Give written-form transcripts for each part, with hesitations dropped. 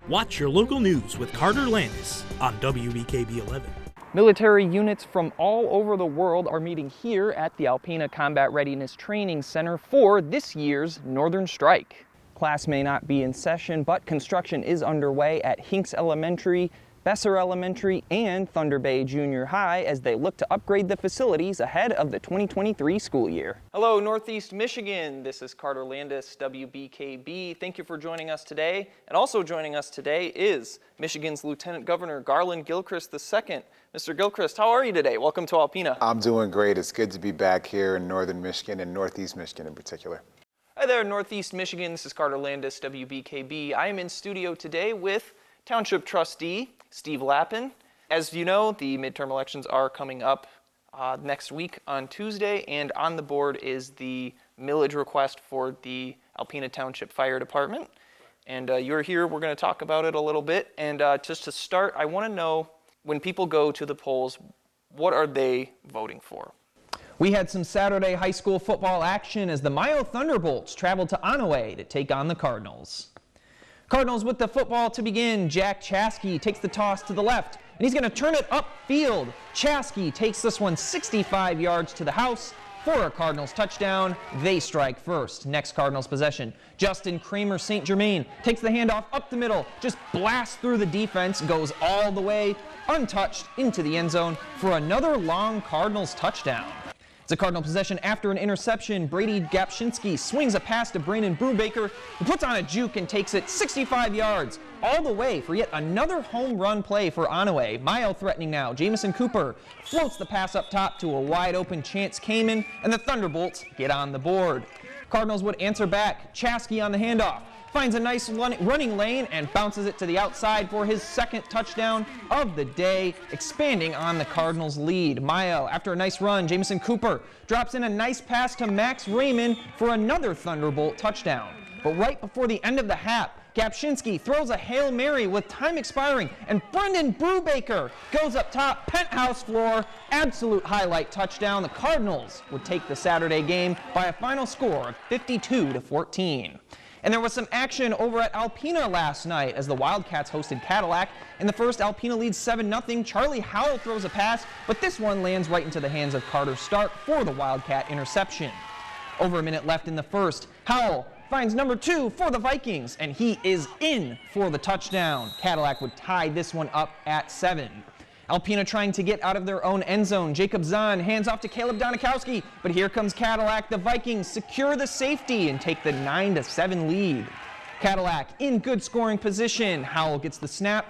Watch your local news with Carter Landis on WBKB 11. Military units from all over the world are meeting here at the Alpena Combat Readiness Training Center for this year's Northern Strike. Class may not be in session, but construction is underway at Hinks Elementary, Besser Elementary, and Thunder Bay Junior High as they look to upgrade the facilities ahead of the 2023 school year. Hello, Northeast Michigan. This is Carter Landis, WBKB. Thank you for joining us today. And also joining us today is Michigan's Lieutenant Governor Garland Gilchrist II. Mr. Gilchrist, how are you today? Welcome to Alpena. I'm doing great. It's good to be back here in Northern Michigan and Northeast Michigan in particular. Hi there, Northeast Michigan. This is Carter Landis, WBKB. I am in studio today with Township Trustee Steve Lappin. As you know, the midterm elections are coming up next week on Tuesday, and on the board is the millage request for the Alpena Township Fire Department. And you're here, we're going to talk about it a little bit. And just to start, I want to know, when people go to the polls, what are they voting for? We had some Saturday high school football action as the Mayo Thunderbolts traveled to Onaway to take on the Cardinals. Cardinals with the football to begin. Jack Chaskey takes the toss to the left, and he's going to turn it upfield. Chaskey takes this one 65 yards to the house for a Cardinals touchdown. They strike first. Next Cardinals possession. Justin Kramer St. Germain takes the handoff up the middle, just blasts through the defense, goes all the way, untouched, into the end zone for another long Cardinals touchdown. It's a Cardinal possession after an interception. Brady Gapshinsky swings a pass to Brandon Brubaker, who puts on a juke and takes it 65 yards all the way for yet another home run play for Onaway. Mayo threatening now. Jamison Cooper floats the pass up top to a wide open Chance Kamen, and the Thunderbolts get on the board. Cardinals would answer back. Chaskey on the handoff. Finds a nice running lane and bounces it to the outside for his second touchdown of the day, expanding on the Cardinals' lead. Mayo, after a nice run, Jamison Cooper drops in a nice pass to Max Raymond for another Thunderbolt touchdown. But right before the end of the half, Gapshinsky throws a Hail Mary with time expiring, and Brendan Brubaker goes up top, penthouse floor, absolute highlight touchdown. The Cardinals would take the Saturday game by a final score of 52-14. And there was some action over at Alpena last night as the Wildcats hosted Cadillac. In the first, Alpena leads 7-0. Charlie Howell throws a pass, but this one lands right into the hands of Carter Stark for the Wildcat interception. Over a minute left in the first, Howell finds number 2 for the Vikings, and he is in for the touchdown. Cadillac would tie this one up at 7. Alpena trying to get out of their own end zone. Jacob Zahn hands off to Caleb Donikowski, but here comes Cadillac. The Vikings secure the safety and take the 9-7 lead. Cadillac in good scoring position. Howell gets the snap.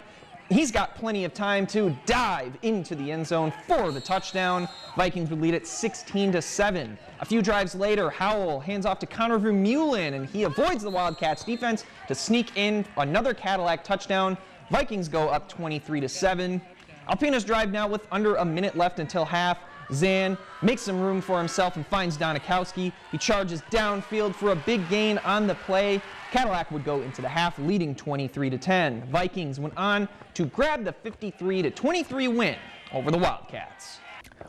He's got plenty of time to dive into the end zone for the touchdown. Vikings would lead it 16-7. A few drives later, Howell hands off to Connor Vermeulen, and he avoids the Wildcats defense to sneak in another Cadillac touchdown. Vikings go up 23-7. Alpena's drive now with under a minute left until half. Zahn makes some room for himself and finds Donikowski. He charges downfield for a big gain on the play. Cadillac would go into the half leading 23-10. Vikings went on to grab the 53-23 win over the Wildcats.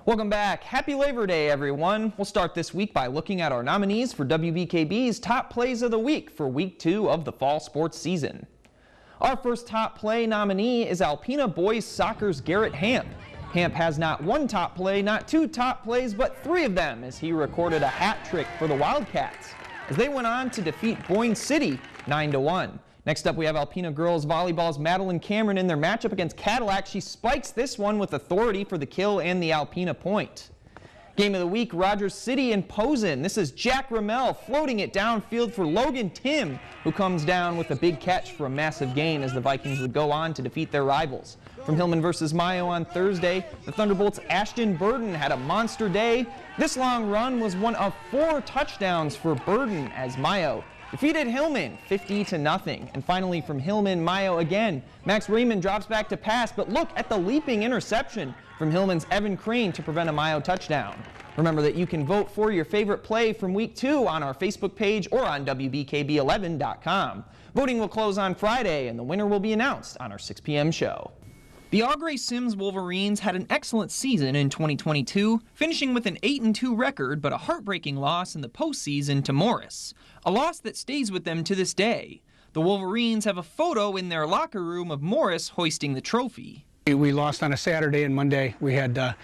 Welcome back. Happy Labor Day, everyone. We'll start this week by looking at our nominees for WBKB's Top Plays of the Week for Week 2 of the fall sports season. Our first top play nominee is Alpena Boys Soccer's Garrett Hamp. Hamp has not one top play, not two top plays, but 3 of them as he recorded a hat trick for the Wildcats as they went on to defeat Boyne City 9-1. Next up, we have Alpena Girls Volleyball's Madeline Cameron in their matchup against Cadillac. She spikes this one with authority for the kill and the Alpena point. Game of the week, Rogers City and Posen. This is Jack Ramel floating it downfield for Logan Tim, who comes down with a big catch for a massive gain as the Vikings would go on to defeat their rivals. From Hillman versus Mayo on Thursday, the Thunderbolts' Ashton Burden had a monster day. This long run was one of 4 touchdowns for Burden as Mayo defeated Hillman 50-0. And finally from Hillman, Mayo again. Max Raymond drops back to pass, but look at the leaping interception from Hillman's Evan Crane to prevent a Mayo touchdown. Remember that you can vote for your favorite play from Week 2 on our Facebook page or on WBKB11.com. Voting will close on Friday, and the winner will be announced on our 6 p.m. show. The Augrey Sims Wolverines had an excellent season in 2022, finishing with an 8-2 record but a heartbreaking loss in the postseason to Morris, a loss that stays with them to this day. The Wolverines have a photo in their locker room of Morris hoisting the trophy. We lost on a Saturday, and Monday we had,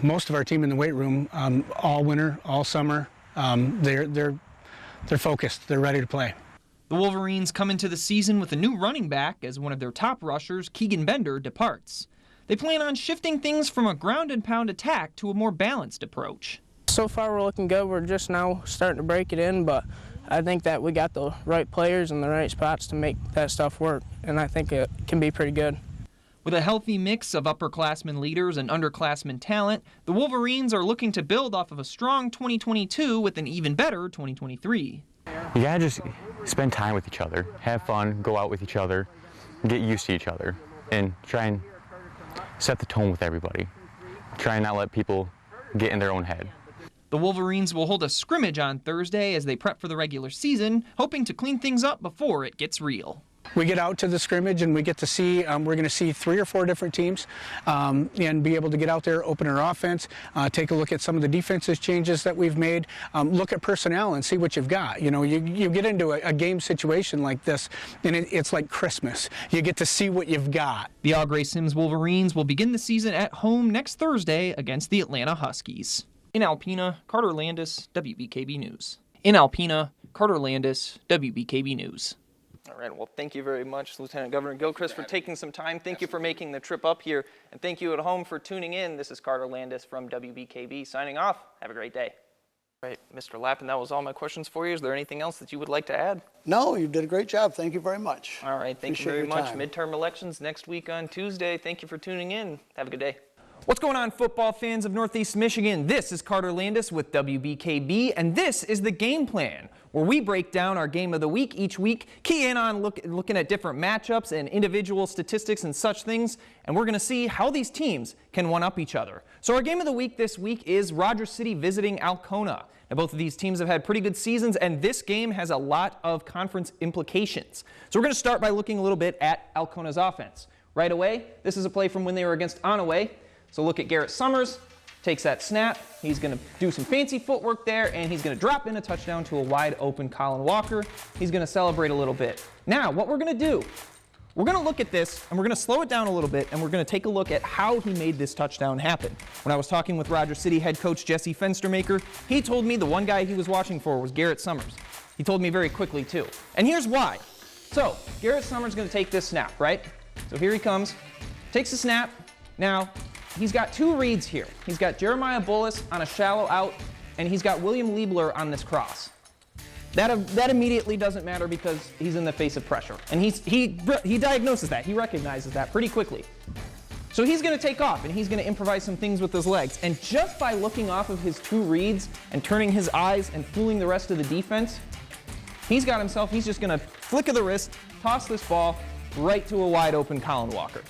most of our team in the weight room all winter, all summer. They're focused. They're ready to play. The Wolverines come into the season with a new running back as one of their top rushers, Keegan Bender, departs. They plan on shifting things from a ground-and-pound attack to a more balanced approach. So far we're looking good. We're just now starting to break it in, but I think that we got the right players in the right spots to make that stuff work, and I think it can be pretty good. With a healthy mix of upperclassmen leaders and underclassmen talent, the Wolverines are looking to build off of a strong 2022 with an even better 2023. You gotta just spend time with each other, have fun, go out with each other, get used to each other, and try and set the tone with everybody. Try and not let people get in their own head. The Wolverines will hold a scrimmage on Thursday as they prep for the regular season, hoping to clean things up before it gets real. We get out to the scrimmage and we get to see, we're going to see 3 or 4 different teams and be able to get out there, open our offense, take a look at some of the defensive changes that we've made, look at personnel and see what you've got. You get into a game situation like this and it's like Christmas. You get to see what you've got. The All Gray Sims Wolverines will begin the season at home next Thursday against the Atlanta Huskies. In Alpena, Carter Landis, WBKB News. In Alpena, Carter Landis, WBKB News. All right, well, thank you very much, Lieutenant Governor Gilchrist, for taking some time. Thank you for making the trip up here, and thank you at home for tuning in. This is Carter Landis from WBKB signing off. Have a great day. All right, Mr. Lappin, that was all my questions for you. Is there anything else that you would like to add? No, you did a great job. Thank you very much. All right, thank you very Appreciate your much. time. Midterm elections next week on Tuesday. Thank you for tuning in. Have a good day. What's going on, football fans of Northeast Michigan? This is Carter Landis with WBKB, and this is the Game Plan, where we break down our game of the week each week, key in on looking at different matchups and individual statistics and such things, and we're going to see how these teams can one-up each other. So our game of the week this week is Rogers City visiting Alcona. Now, both of these teams have had pretty good seasons, and this game has a lot of conference implications. So we're going to start by looking a little bit at Alcona's offense. Right away, this is a play from when they were against Onaway. So look at Garrett Summers, takes that snap, he's going to do some fancy footwork there, and he's going to drop in a touchdown to a wide open Colin Walker. He's going to celebrate a little bit. Now, what we're going to do, we're going to look at this, and we're going to slow it down a little bit, and we're going to take a look at how he made this touchdown happen. When I was talking with Rogers City head coach Jesse Fenstermaker, he told me the one guy he was watching for was Garrett Summers. He told me very quickly, too. And here's why. So, Garrett Summers is going to take this snap, right? So here he comes, takes the snap. Now, he's got 2 reads here. He's got Jeremiah Bullis on a shallow out, and he's got William Liebler on this cross. That immediately doesn't matter because he's in the face of pressure. And he diagnoses that. He recognizes that pretty quickly. So he's going to take off, and he's going to improvise some things with his legs. And just by looking off of his 2 reads and turning his eyes and fooling the rest of the defense, he's just going to flick of the wrist, toss this ball right to a wide open Colin Walker.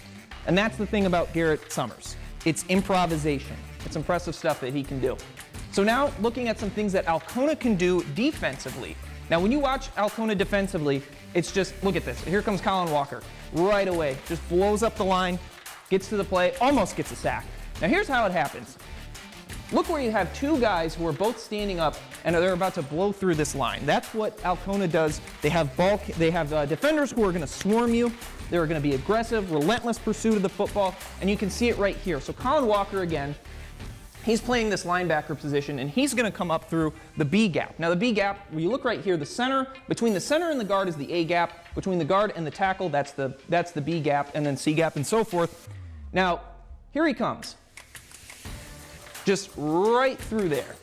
And that's the thing about Garrett Summers. It's improvisation. It's impressive stuff that he can do. So now looking at some things that Alcona can do defensively. Now when you watch Alcona defensively, it's just, look at this. Here comes Colin Walker right away. Just blows up the line, gets to the play, almost gets a sack. Now here's how it happens. Look where you have 2 guys who are both standing up and they're about to blow through this line. That's what Alcona does. They have defenders who are going to swarm you. They're going to be aggressive, relentless pursuit of the football, and you can see it right here. So Colin Walker again, he's playing this linebacker position, and he's going to come up through the B gap. Now the B gap, when you look right here, the center, between the center and the guard is the A gap. Between the guard and the tackle, that's the B gap, and then C gap and so forth. Now, here he comes. Just right through there.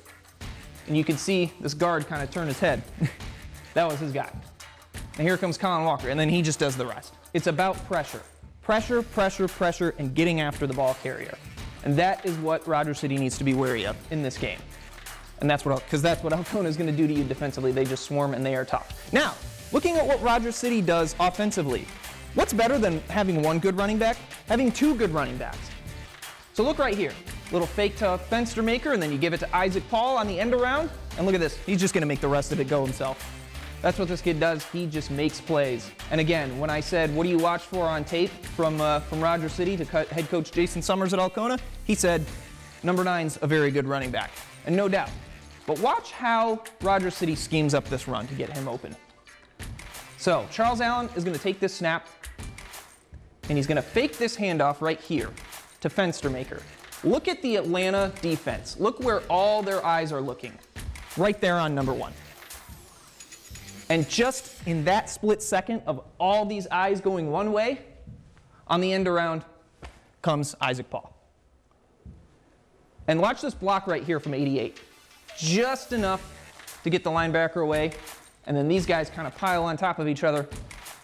And you can see this guard kind of turn his head. That was his guy. And here comes Colin Walker, and then he just does the rest. It's about pressure. Pressure, pressure, pressure, and getting after the ball carrier. And that is what Rogers City needs to be wary of in this game. And that's what Alcona is going to do to you defensively. They just swarm and they are tough. Now, looking at what Rogers City does offensively, what's better than having 1 good running back? Having 2 good running backs. So look right here. Little fake to Fenstermaker, and then you give it to Isaac Paul on the end around. And look at this. He's just going to make the rest of it go himself. That's what this kid does. He just makes plays. And again, when I said, what do you watch for on tape from Rogers City to head coach Jason Summers at Alcona, he said, number 9's a very good running back. And no doubt. But watch how Rogers City schemes up this run to get him open. So Charles Allen is going to take this snap, and he's going to fake this handoff right here to Fenstermaker. Look at the Atlanta defense. Look where all their eyes are looking. Right there on number 1. And just in that split second of all these eyes going one way, on the end around comes Isaac Paul. And watch this block right here from 88. Just enough to get the linebacker away, and then these guys kind of pile on top of each other,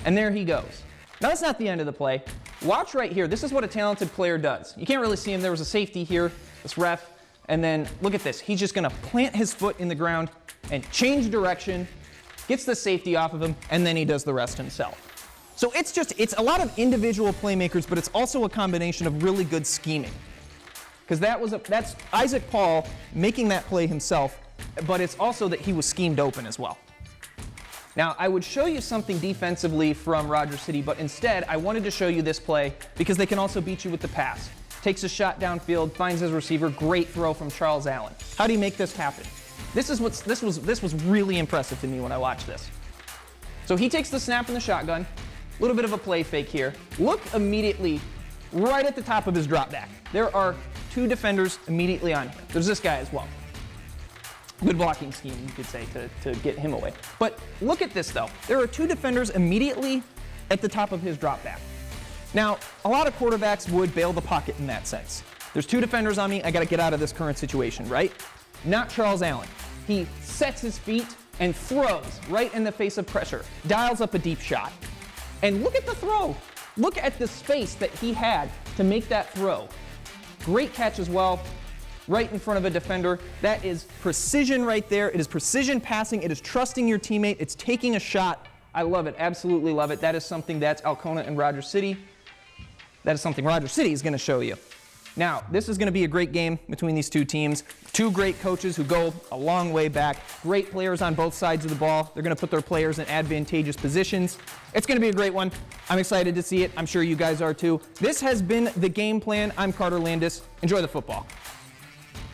and there he goes. Now that's not the end of the play. Watch right here. This is what a talented player does. You can't really see him. There was a safety here, this ref, and then look at this. He's just going to plant his foot in the ground and change direction, gets the safety off of him, and then he does the rest himself. So it's a lot of individual playmakers, but it's also a combination of really good scheming. Because that's Isaac Paul making that play himself, but it's also that he was schemed open as well. Now, I would show you something defensively from Rogers City, but instead I wanted to show you this play because they can also beat you with the pass. Takes a shot downfield, finds his receiver, great throw from Charles Allen. How do you make this happen? This was really impressive to me when I watched this. So he takes the snap in the shotgun, a little bit of a play fake here. Look immediately right at the top of his drop back. There are 2 defenders immediately on him. There's this guy as well. Good blocking scheme, you could say, to get him away. But look at this, though. There are 2 defenders immediately at the top of his drop back. Now, a lot of quarterbacks would bail the pocket in that sense. There's 2 defenders on me, I got to get out of this current situation, right? Not Charles Allen. He sets his feet and throws right in the face of pressure, dials up a deep shot. And look at the throw. Look at the space that he had to make that throw. Great catch as well, right in front of a defender. That is precision right there. It is precision passing. It is trusting your teammate. It's taking a shot. I love it, absolutely love it. That is something that's Alcona and Rogers City. That is something Rogers City is going to show you. Now, this is going to be a great game between these 2 teams. 2 great coaches who go a long way back. Great players on both sides of the ball. They're going to put their players in advantageous positions. It's going to be a great one. I'm excited to see it. I'm sure you guys are too. This has been the game plan. I'm Carter Landis. Enjoy the football.